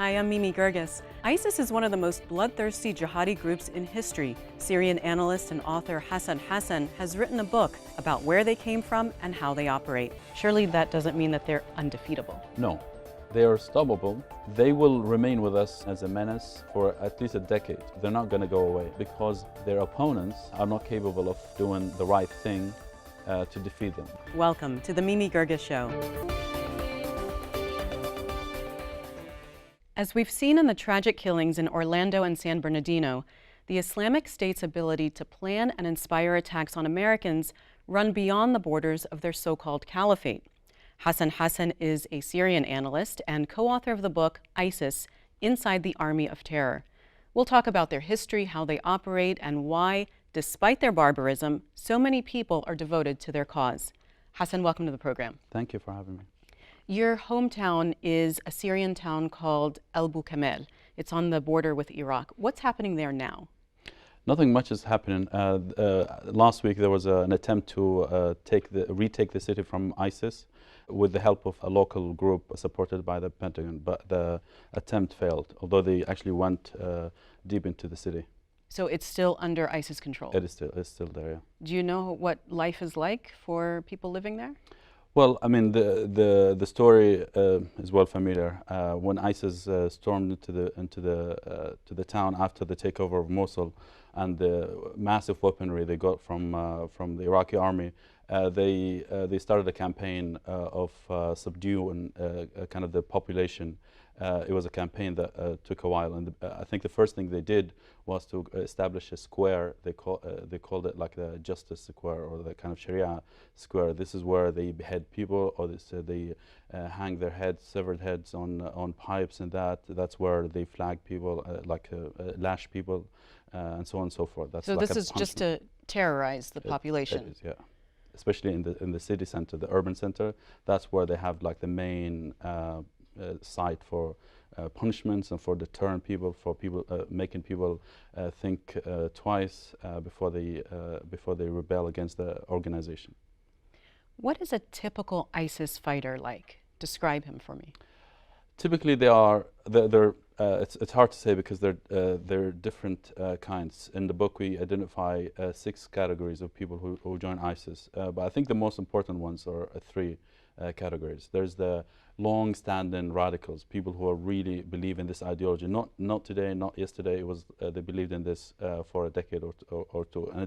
Hi, I'm Mimi Geerges. ISIS is one of the most bloodthirsty jihadi groups in history. Syrian analyst and author Hassan Hassan has written a book about where they came from and how they operate. Surely that doesn't mean that they're undefeatable. No, they are unstoppable. They will remain with us as a menace for at least a decade. They're not going to go away because their opponents are not capable of doing the right thing to defeat them. Welcome to the Mimi Geerges Show. As we've seen in the tragic killings in Orlando and San Bernardino, the Islamic State's ability to plan and inspire attacks on Americans run beyond the borders of their so-called caliphate. Hassan Hassan is a Syrian analyst and co-author of the book ISIS, Inside the Army of Terror. We'll talk about their history, how they operate, and why, despite their barbarism, so many people are devoted to their cause. Hassan, welcome to the program. Thank you for having me. Your hometown is a Syrian town called Bucca. It's on the border with Iraq. What's happening there now? Nothing much is happening. Last week there was an attempt to retake the city from ISIS with the help of a local group supported by the Pentagon, but the attempt failed, although they actually went deep into the city. So it's still under ISIS control? It's still there, yeah. Do you know what life is like for people living there? Well, I mean, the story is well familiar. When ISIS stormed into the town after the takeover of Mosul and the massive weaponry they got from the Iraqi army, they started a campaign of subduing kind of the population. It was a campaign that took a while, and I think the first thing they did was to establish a square. They called it like the Justice Square or the kind of Sharia square. This is where they behead people, or they hang their heads, severed heads on pipes, and that's where they flag people, lash people, and so on and so forth. That's so like this is just to terrorize the population. It is, yeah. Especially in the city center, the urban center. That's where they have like the main site for punishments and for deterring people, making people think twice before they rebel against the organization. What is a typical ISIS fighter like? Describe him for me. Typically, it's hard to say because they're different kinds. In the book, we identify 6 categories of people who join ISIS, but I think the most important ones are 3 categories. There's the long-standing radicals, people who are really believe in this ideology. Not today, not yesterday. It was they believed in this for a decade or two, and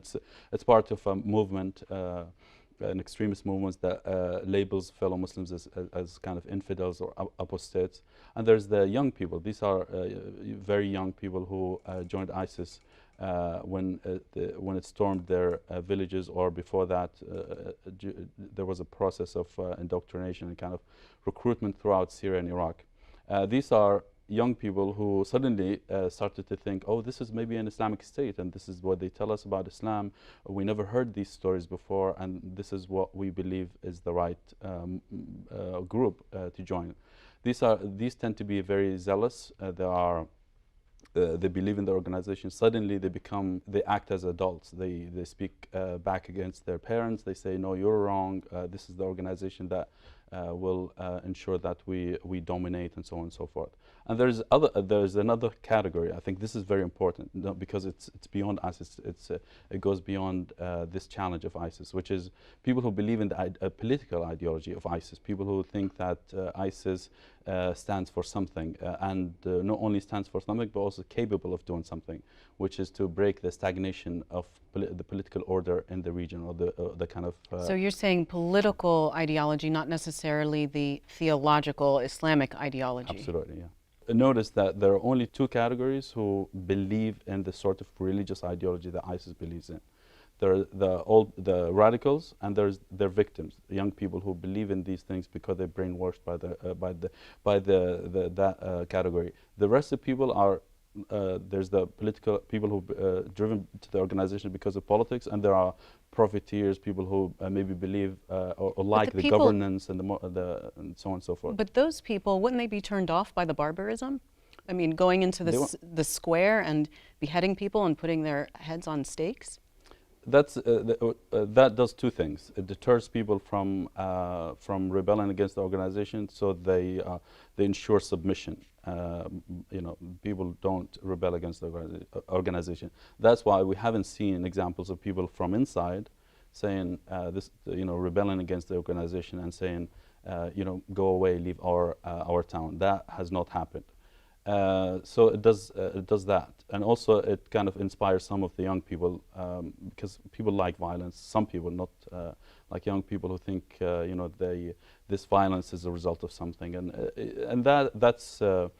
it's part of a movement, an extremist movement that labels fellow Muslims as kind of infidels or apostates. And there's the young people. These are very young people who joined ISIS when it stormed their villages, or before that there was a process of indoctrination and kind of recruitment throughout Syria and Iraq. These are young people who suddenly started to think, oh, this is maybe an Islamic state, and this is what they tell us about Islam. We never heard these stories before, and this is what we believe is the right group to join. These tend to be very zealous. They believe in the organization. Suddenly they act as adults. They speak back against their parents. They say, no, you're wrong. This is the organization that will ensure that we dominate, and so on and so forth. And there's another category. I think this is very important because it's beyond ISIS. It goes beyond this challenge of ISIS, which is people who believe in the political ideology of ISIS. People who think that ISIS stands for something, and not only stands for something, but also capable of doing something, which is to break the stagnation of the political order in the region, or the kind of... So you're saying political ideology, not necessarily the theological Islamic ideology? Absolutely, yeah. Notice that there are only 2 categories who believe in the sort of religious ideology that ISIS believes in. There are the radicals, and there's their victims, young people who believe in these things because they're brainwashed by that category. The rest of people are there's the political people who driven to the organization because of politics, and there are profiteers, people who maybe believe or like the governance and and so on and so forth. But those people, wouldn't they be turned off by the barbarism? I mean, going into the square and beheading people and putting their heads on stakes? that does two things. It deters people from rebelling against the organization, so they ensure submission. People don't rebel against the organization. That's why we haven't seen examples of people from inside saying rebelling against the organization and saying, go away, leave our town. That has not happened. So it does that, and also it kind of inspires some of the young people, because people like violence. Some people, not like young people, who think this violence is a result of something, and that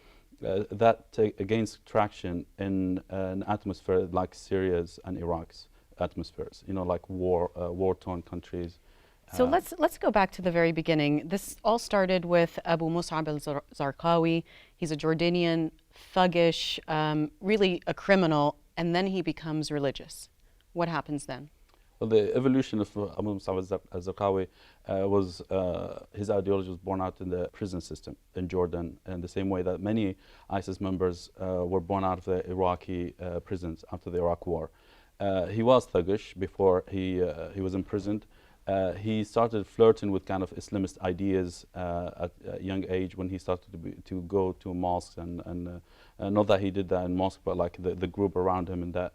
gains traction in an atmosphere like Syria's and Iraq's atmospheres. Like war-torn countries. So let's go back to the very beginning. This all started with Abu Musab alZarqawi. He's a Jordanian, thuggish, really a criminal, and then he becomes religious. What happens then? Well, the evolution of Abu Musab alZarqawi was his ideology was born out in the prison system in Jordan, in the same way that many ISIS members were born out of the Iraqi prisons after the Iraq War. He was thuggish before he was imprisoned. He started flirting with kind of Islamist ideas at a young age, when he started to go to mosques, and not that he did that in mosque, but like the group around him in the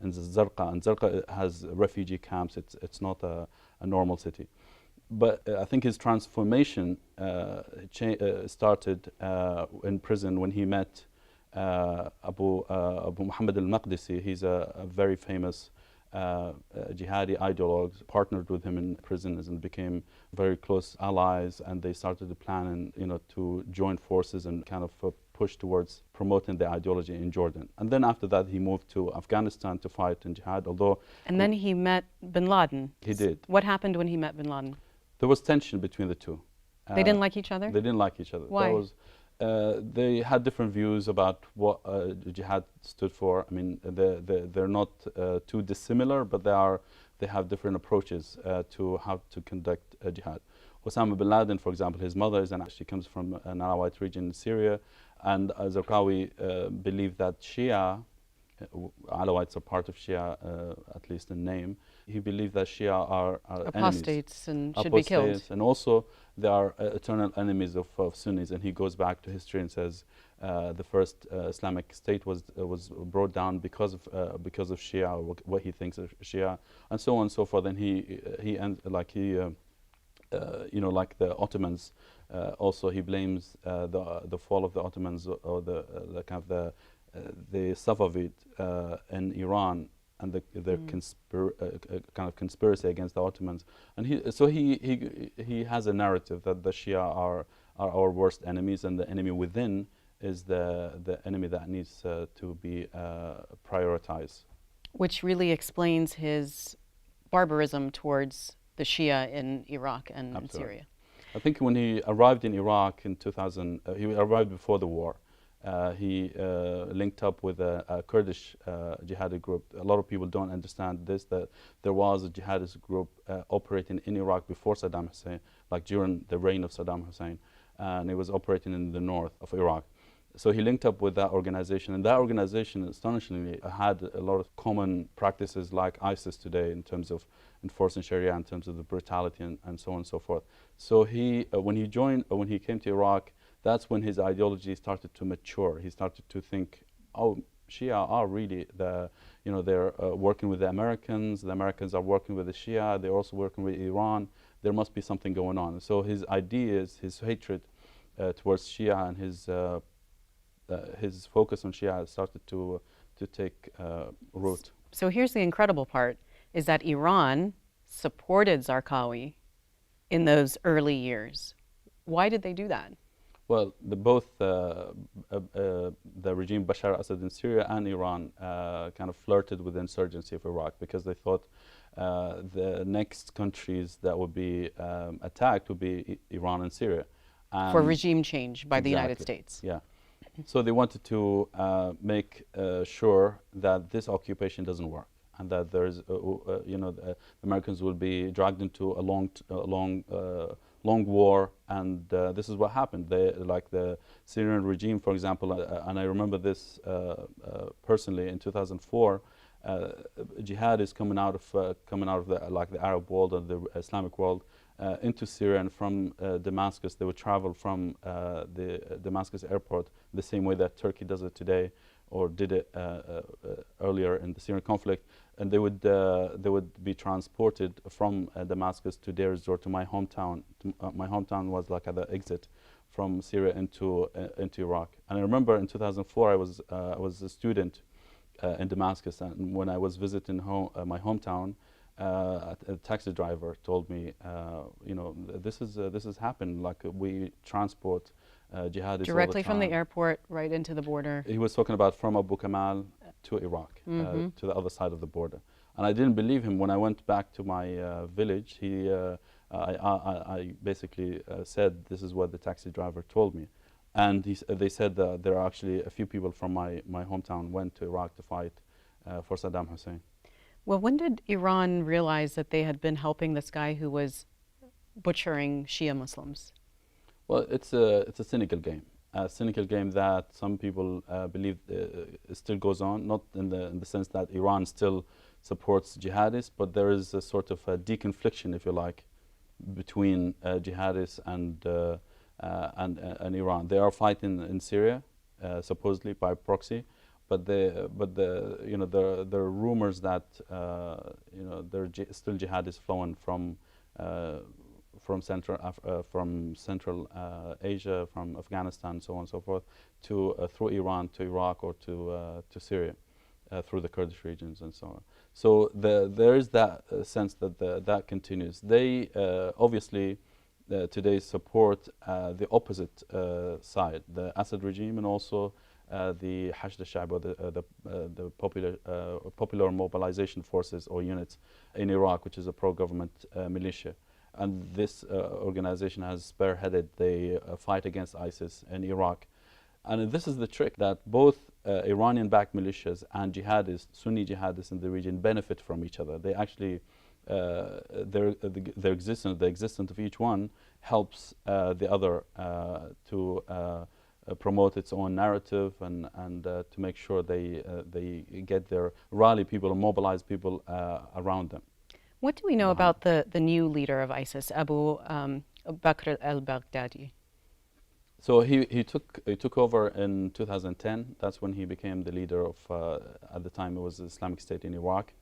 Zarqa. And Zarqa has refugee camps. It's not a normal city. But I think his transformation started in prison when he met Abu Muhammad al-Maqdisi. He's a very famous jihadi ideologue, partnered with him in prisons and became very close allies, and they started to plan to join forces and kind of push towards promoting the ideology in Jordan. And then after that he moved to Afghanistan to fight in jihad, And then he met bin Laden. He did. What happened when he met bin Laden? There was tension between the two. They didn't like each other? They didn't like each other. Why? They had different views about what jihad stood for. I mean, they're not too dissimilar, but they have different approaches to how to conduct jihad. Osama bin Laden, for example, his mother she comes from an Alawite region in Syria, and alZarqawi believed that Shia, Alawites are part of Shia, at least in name. He believed that Shia are apostates enemies. And should be killed. And also they are eternal enemies of Sunnis. And he goes back to history and says the first Islamic state was brought down because of Shia, or what he thinks of Shia, and so on and so forth. And like the Ottomans. Also, he blames the fall of the Ottomans, or the kind of the Safavid in Iran, and their kind of conspiracy against the Ottomans. And he has a narrative that the Shia are our worst enemies, and the enemy within is the enemy that needs to be prioritized. Which really explains his barbarism towards the Shia in Iraq and in Syria. I think when he arrived in Iraq in 2000, he arrived before the war. He linked up with a Kurdish jihadi group. A lot of people don't understand this, that there was a jihadist group operating in Iraq before Saddam Hussein, like during the reign of Saddam Hussein, and it was operating in the north of Iraq. So he linked up with that organization, and that organization, astonishingly, had a lot of common practices like ISIS today, in terms of enforcing Sharia, in terms of the brutality, and so on and so forth. So when he came to Iraq, that's when his ideology started to mature. He started to think, oh, Shia are really they're working with the Americans are working with the Shia, they're also working with Iran. There must be something going on. So his ideas, his hatred towards Shia, and his focus on Shia started to take root. So here's the incredible part, is that Iran supported Zarqawi in those early years. Why did they do that? Well, both the regime Bashar al-Assad in Syria and Iran kind of flirted with the insurgency of Iraq, because they thought the next countries that would be attacked would be Iran and Syria. For regime change by the United States. Yeah. So they wanted to make sure that this occupation doesn't work, and that there's, the Americans will be dragged into a long war, and this is what happened. Like the Syrian regime, for example, and I remember this personally in 2004, jihadis coming out of the Arab world and the Islamic world into Syria, and from Damascus they would travel from the Damascus airport the same way that Turkey does it today, or did it earlier in the Syrian conflict, and they would be transported from Damascus to Deir ez-Zor, to my hometown. My hometown was like at the exit from Syria into Iraq. And I remember in 2004 I was a student in Damascus, and when I was visiting my hometown, a taxi driver told me, you know, this has happened. Like we transport jihadis directly all the from the time. airport right into the border. He was talking about from Abu Kamal to Iraq, to the other side of the border. And I didn't believe him. When I went back to my village, I basically said, this is what the taxi driver told me. And they said that there are actually a few people from my hometown went to Iraq to fight for Saddam Hussein. Well, when did Iran realize that they had been helping this guy who was butchering Shia Muslims? Well, it's a cynical game. A cynical game that some people believe still goes on, not in the sense that Iran still supports jihadists, but there is a sort of a deconfliction, if you like, between jihadists and Iran. They are fighting in Syria, supposedly by proxy, but there are rumors that there are still jihadists flowing from Central Asia, from Afghanistan, so on and so forth, to through Iran to Iraq or to Syria, through the Kurdish regions and so on. So there is that sense that that continues. They obviously today support the opposite side, the Assad regime, and also the Hashd al-Sha'b, or the popular mobilization forces or units in Iraq, which is a pro-government militia. And this organization has spearheaded the fight against ISIS in Iraq. And this is the trick, that both Iranian-backed militias and jihadists, Sunni jihadists in the region, benefit from each other. They actually, their existence, the existence of each one helps the other to promote its own narrative and to make sure they get their rally people and mobilize people around them. What do we know about the new leader of ISIS, Abu Bakr al-Baghdadi? So he took over in 2010. That's when he became the leader of, at the time it was the Islamic State in Iraq.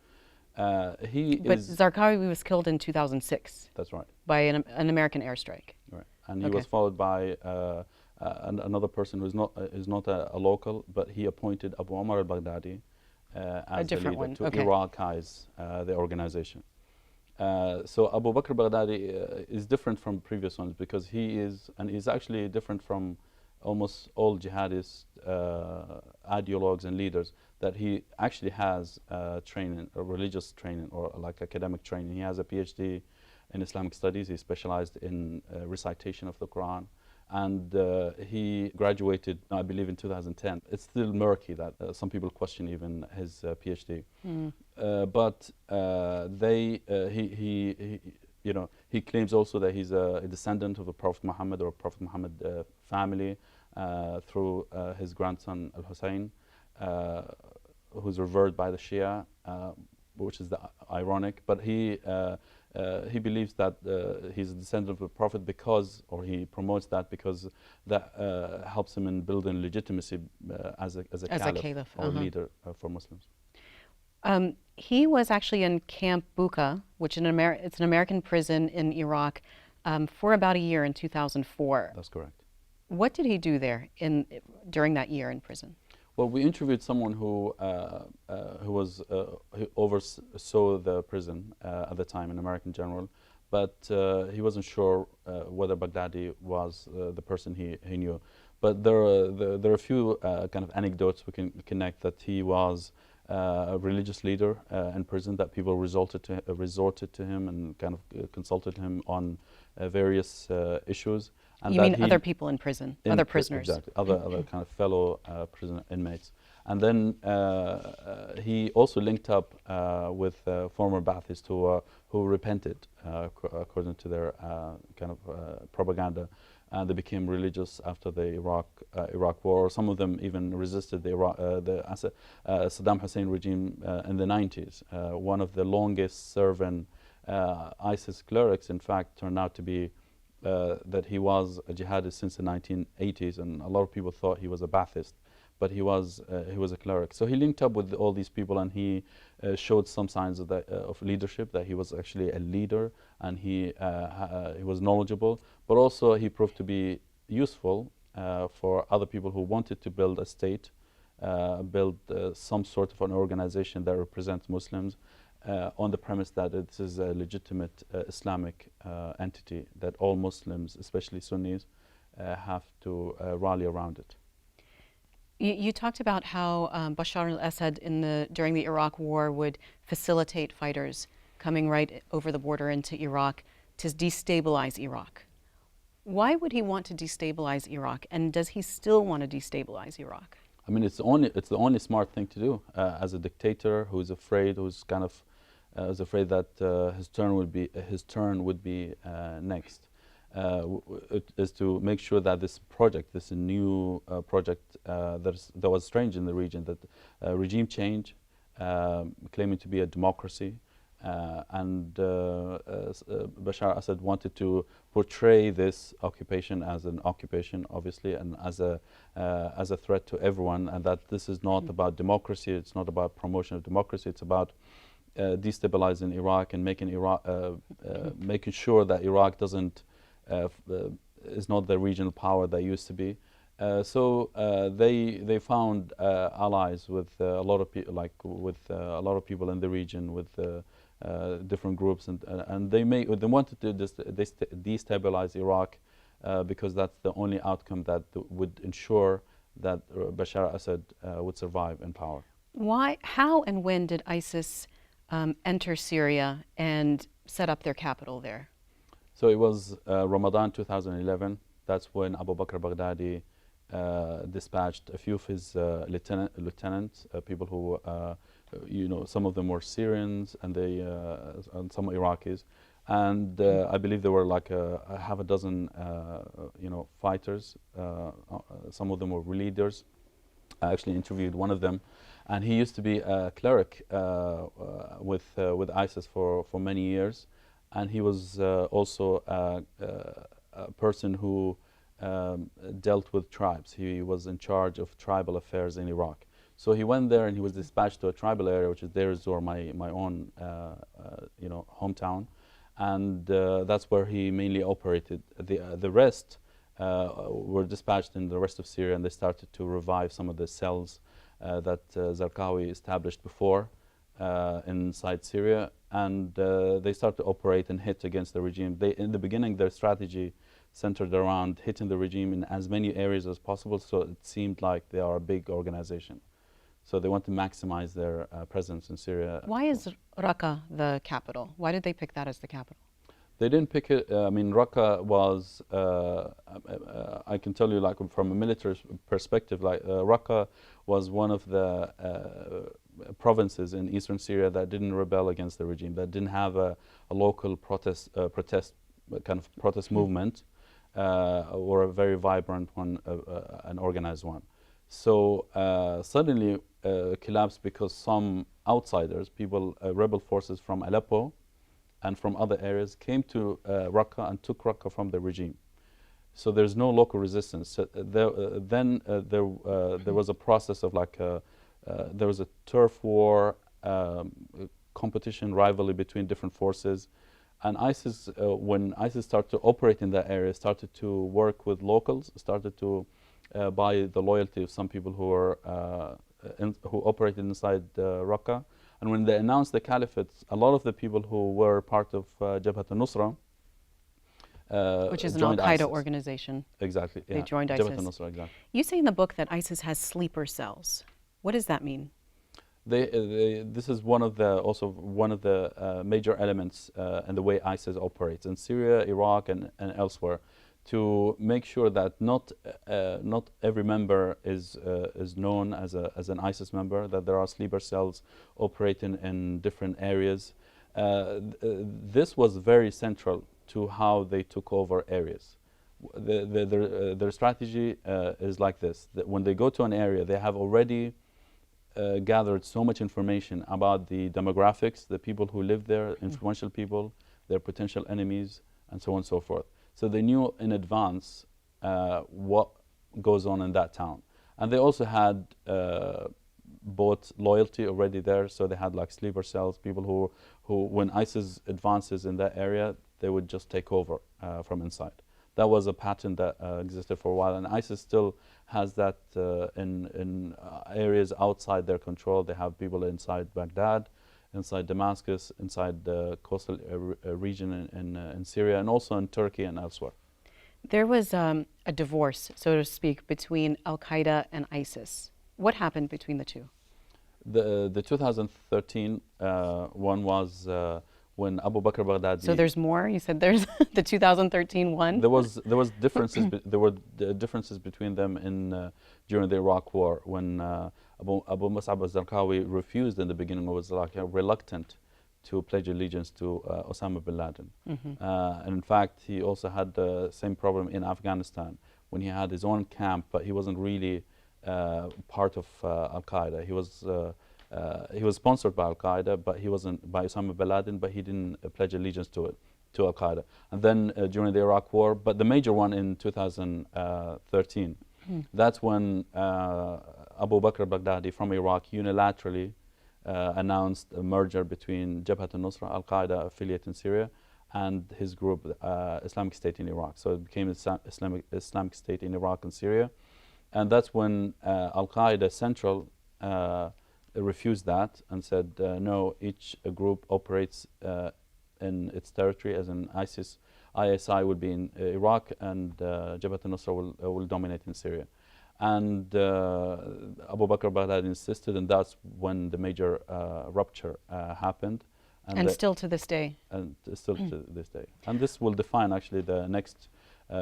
But Zarqawi was killed in 2006. That's right. By an American airstrike. Right, and he was followed by another person who is not a local, but he appointed Abu Omar al-Baghdadi as the leader to Iraqize the organization. So Abu Bakr al-Baghdadi is different from previous ones because he's actually different from almost all jihadist ideologues and leaders, that he actually has training, religious training, or like academic training. He has a PhD in Islamic studies. He specialized in recitation of the Quran. And he graduated, I believe, in 2010. It's still murky that some people question even his PhD. But he claims also that he's a descendant of the Prophet Muhammad, or Prophet Muhammad family, through his grandson Al-Hussein, who's revered by the Shia, which is ironic. But he believes that he's a descendant of the Prophet because, or he promotes that because that helps him in building legitimacy as a caliph or leader for Muslims. He was actually in Camp Bucca, which it's an American prison in Iraq, for about a year in 2004. That's correct. What did he do there during that year in prison? Well, we interviewed someone who oversaw the prison at the time, an American general, but he wasn't sure whether Baghdadi was the person he knew. But there are a few kind of anecdotes we can connect, that he was a religious leader in prison, that people resorted to him and kind of consulted him on various issues. And you mean other people in prison, other prisoners? Exactly, other kind of fellow prison inmates. And then he also linked up with former Ba'athists who repented, according to their kind of propaganda. and they became religious after the Iraq War. Some of them even resisted the Saddam Hussein regime in the 90s. One of the longest serving ISIS clerics, in fact, turned out to be that he was a jihadist since the 1980s, and a lot of people thought he was a Ba'athist, but he was a cleric. So he linked up with all these people, and he showed some signs of leadership, that he was actually a leader, and he was knowledgeable, but also he proved to be useful for other people who wanted to build a state, build some sort of an organization that represents Muslims, on the premise that this is a legitimate Islamic entity, that all Muslims, especially Sunnis, have to rally around it. You talked about how Bashar al-Assad during the Iraq War would facilitate fighters coming right over the border into Iraq to destabilize Iraq. Why would he want to destabilize Iraq, and does he still want to destabilize Iraq? I mean, it's the only smart thing to do as a dictator who's afraid, who's kind of is afraid that his turn would be next. Is to make sure that this project, this new project that was strange in the region, that regime change, claiming to be a democracy, and Bashar al-Assad wanted to portray this occupation as an occupation, obviously, and as a threat to everyone, and that this is not about democracy, it's not about promotion of democracy, it's about destabilizing Iraq and making sure that Iraq doesn't is not the regional power that used to be. So they found allies with a lot of people, a lot of people in the region, with different groups, and they wanted to destabilize Iraq because that's the only outcome that would ensure that Bashar al-Assad would survive in power. Why, how, and when did ISIS enter Syria and set up their capital there? So it was Ramadan 2011. That's when Abu Bakr Baghdadi dispatched a few of his lieutenants, people who, some of them were Syrians and some Iraqis, and I believe there were like a half a dozen, fighters. Some of them were leaders. I actually interviewed one of them, and he used to be a cleric with ISIS for many years. And he was also a person who dealt with tribes. He was in charge of tribal affairs in Iraq. So he went there and he was dispatched to a tribal area, which is Deir ez-Zor, my own hometown. And that's where he mainly operated. The rest were dispatched in the rest of Syria, and they started to revive some of the cells that alZarqawi established before inside Syria. And they start to operate and hit against the regime. In the beginning, their strategy centered around hitting the regime in as many areas as possible, so it seemed like they are a big organization. So they want to maximize their presence in Syria. Why is Raqqa the capital? Why did they pick that as the capital? They didn't pick it. I mean, Raqqa was, I can tell you, like, from a military perspective, like Raqqa was one of the provinces in eastern Syria that didn't rebel against the regime, that didn't have a local protest movement, or a very vibrant one, an organized one. So suddenly collapsed because some outsiders, rebel forces from Aleppo and from other areas, came to Raqqa and took Raqqa from the regime. So there's no local resistance. So there was a process of there was a turf war, competition, rivalry between different forces. And ISIS, when ISIS started to operate in that area, started to work with locals, started to buy the loyalty of some people who operated inside Raqqa. And when they announced the caliphate, a lot of the people who were part of Jabhat al-Nusra, which is an al-Qaeda organization. Exactly. They joined ISIS. Jabhat al-Nusra, exactly. You say in the book that ISIS has sleeper cells. What does that mean? This is one of the major elements in the way ISIS operates in Syria, Iraq, and elsewhere, to make sure that not every member is known as an ISIS member, that there are sleeper cells operating in different areas. This was very central to how they took over areas. Their strategy is like this: that when they go to an area, they have already gathered so much information about the demographics, the people who live there, influential people, their potential enemies, and so on and so forth. So they knew in advance what goes on in that town. And they also had bought loyalty already there, so they had like sleeper cells, people who when ISIS advances in that area, they would just take over from inside. That was a pattern that existed for a while, and ISIS still has that in areas outside their control. They have people inside Baghdad, inside Damascus, inside the coastal region in Syria, and also in Turkey and elsewhere. There was a divorce, so to speak, between al-Qaeda and ISIS. What happened between the two? The 2013 one was when Abu Bakr Baghdadi. So there's more. You said there's the 2013 one. There was differences. There were differences between them in during the Iraq War when Abu Musab alZarqawi refused in the beginning, was like reluctant to pledge allegiance to Osama bin Laden. And in fact, he also had the same problem in Afghanistan when he had his own camp, but he wasn't really part of al-Qaeda. He was sponsored by al-Qaeda, but he wasn't by Osama bin Laden, but he didn't pledge allegiance to al-Qaeda. And then during the Iraq War, but the major one in 2013, that's when Abu Bakr Baghdadi from Iraq unilaterally announced a merger between Jabhat al-Nusra, al-Qaeda affiliate in Syria, and his group, Islamic State in Iraq. So it became Islamic State in Iraq and Syria. And that's when al-Qaeda Central refused that and said, no, each group operates in its territory, as in ISI will be in Iraq, and Jabhat al-Nusra will dominate in Syria. And Abu Bakr Baghdadi insisted, and that's when the major rupture happened. And still to this day. And still to this day. And this will define actually the next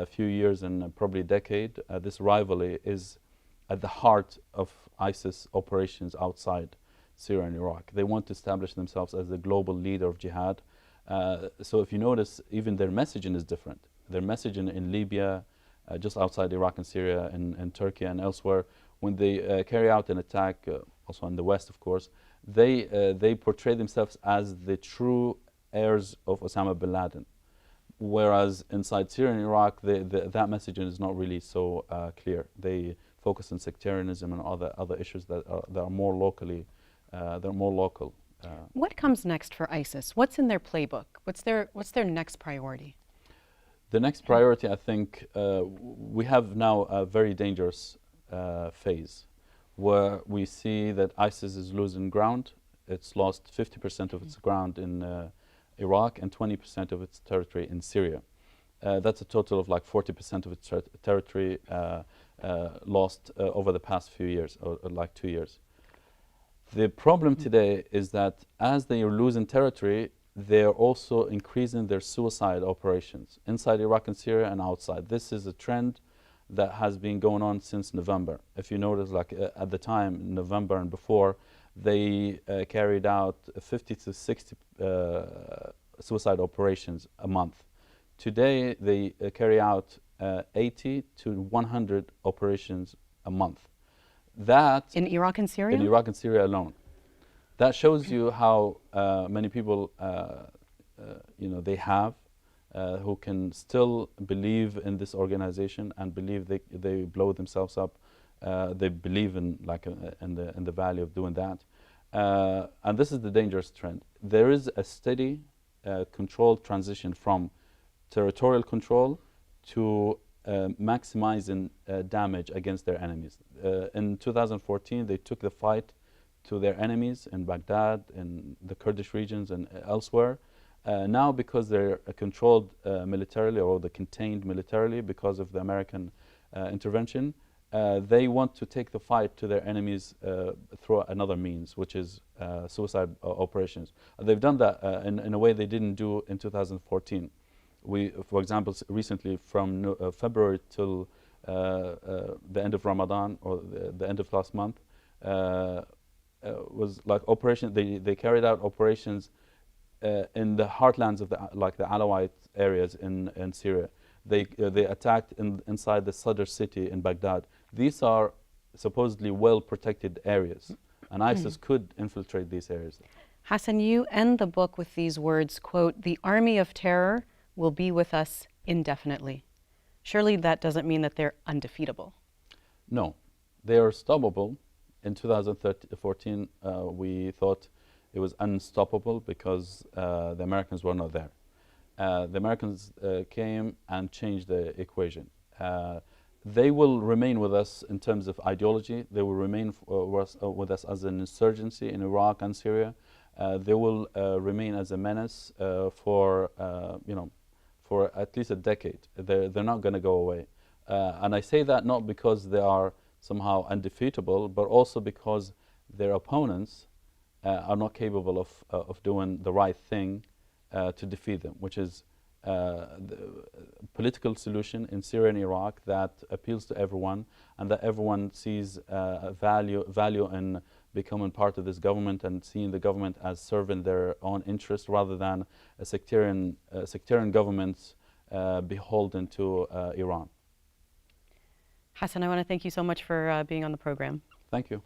few years and probably a decade. This rivalry is at the heart of ISIS operations outside Syria and Iraq. They want to establish themselves as the global leader of jihad. So if you notice, even their messaging is different. Their messaging in Libya, just outside Iraq and Syria, and Turkey and elsewhere, when they carry out an attack, also in the West, of course, they portray themselves as the true heirs of Osama bin Laden. Whereas inside Syria and Iraq, that messaging is not really so clear. They focus on sectarianism and other issues that are more locally, they're more local. What comes next for ISIS? What's in their playbook? What's their next priority? The next priority, I think, we have now a very dangerous phase where we see that ISIS is losing ground. It's lost 50% of its ground in Iraq and 20% of its territory in Syria. That's a total of like 40% of its territory lost over the past few years, or like 2 years. The problem today is that as they are losing territory, they're also increasing their suicide operations inside Iraq and Syria and outside. This is a trend that has been going on since November. If you notice, like at the time, November and before, they carried out 50 to 60 suicide operations a month. Today, they carry out 80 to 100 operations a month. That in Iraq and Syria? In Iraq and Syria alone. That shows you how many people they have who can still believe in this organization and believe they blow themselves up. They believe in in the value of doing that, and this is the dangerous trend. There is a steady, controlled transition from territorial control to maximizing damage against their enemies. In 2014, they took the fight to their enemies in Baghdad, in the Kurdish regions, and elsewhere. Now, because they're controlled militarily, or they're contained militarily because of the American intervention, they want to take the fight to their enemies through another means, which is suicide operations. They've done that in a way they didn't do in 2014. For example, recently from February till the end of Ramadan, or the end of last month, was like operation. They carried out operations in the heartlands of the Alawite areas in Syria. They attacked inside the Sadr city in Baghdad. These are supposedly well-protected areas, and ISIS could infiltrate these areas. Hassan, you end the book with these words, quote, "The army of terror will be with us indefinitely." Surely that doesn't mean that they're undefeatable. No, they are stoppable. In 2014, we thought it was unstoppable because the Americans were not there. The Americans came and changed the equation. They will remain with us in terms of ideology. They will remain with us as an insurgency in Iraq and Syria. They will remain as a menace for at least a decade. They're not going to go away. And I say that not because they are somehow undefeatable, but also because their opponents are not capable of doing the right thing to defeat them, which is the political solution in Syria and Iraq that appeals to everyone, and that everyone sees value in becoming part of this government and seeing the government as serving their own interest rather than a sectarian government beholden to Iran. Hassan, I want to thank you so much for being on the program. Thank you.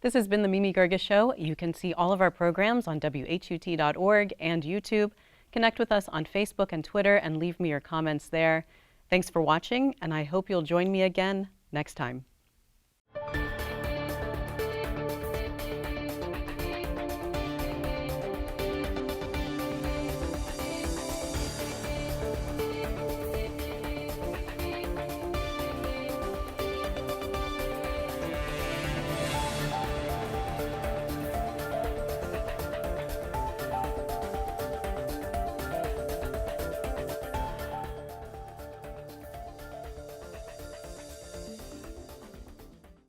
This has been the Mimi Geerges Show. You can see all of our programs on WHUT.org and YouTube. Connect with us on Facebook and Twitter and leave me your comments there. Thanks for watching, and I hope you'll join me again next time.